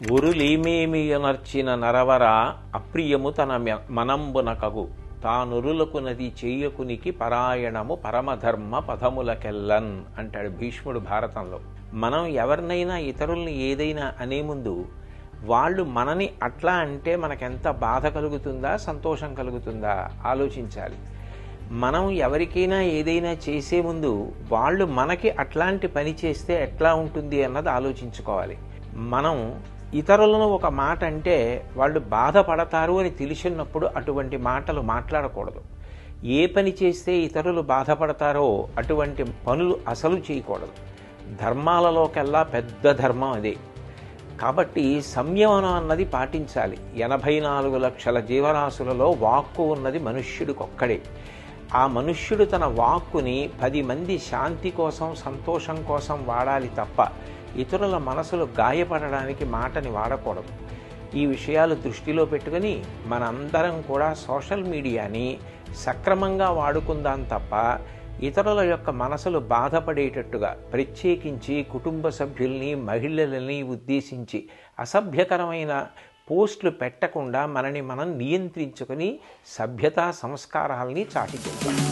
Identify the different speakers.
Speaker 1: ఉరులీమేమియనర్చిన నరవర అప్రియము తన మనంబునకగు తానురులకు నది చేయకునికి పరాయణము పరమధర్మ పదములకెల్లన్ అంటాడు భీష్ముడు భారతంలో. మనం ఎవరినైనా ఇతరుల్ని ఏదైనా అనే ముందు వాళ్ళు మనని అట్లా అంటే మనకెంత బాధ కలుగుతుందా సంతోషం కలుగుతుందా ఆలోచించాలి. మనం ఎవరికైనా ఏదైనా చేసే ముందు వాళ్ళు మనకి అట్లాంటి పని చేస్తే ఎట్లా ఉంటుంది అన్నది ఆలోచించుకోవాలి. మనం ఇతరులను ఒక మాట అంటే వాళ్ళు బాధపడతారు అని తెలిసినప్పుడు అటువంటి మాటలు మాట్లాడకూడదు. ఏ పని చేస్తే ఇతరులు బాధపడతారో అటువంటి పనులు అసలు చేయకూడదు. ధర్మాలలోకెల్లా పెద్ద ధర్మం అదే. కాబట్టి సంయమనం అన్నది పాటించాలి. 84 లక్షల జీవరాశులలో వాక్కు ఉన్నది మనుష్యుడికొక్కడే. ఆ మనుష్యుడు తన వాక్కుని 10 మంది శాంతి కోసం సంతోషం కోసం వాడాలి తప్ప ఇతరుల మనసులు గాయపడడానికి మాటని వాడకూడదు. ఈ విషయాలు దృష్టిలో పెట్టుకుని మనందరం కూడా సోషల్ మీడియాని సక్రమంగా వాడుకుందాం తప్ప ఇతరుల యొక్క మనసులు బాధపడేటట్టుగా ప్రత్యేకించి కుటుంబ సభ్యుల్ని మహిళలని ఉద్దేశించి అసభ్యకరమైన పోస్టులు పెట్టకుండా మనని మనం నియంత్రించుకొని సభ్యతా సంస్కారాల్ని చాటిచెప్పాలి.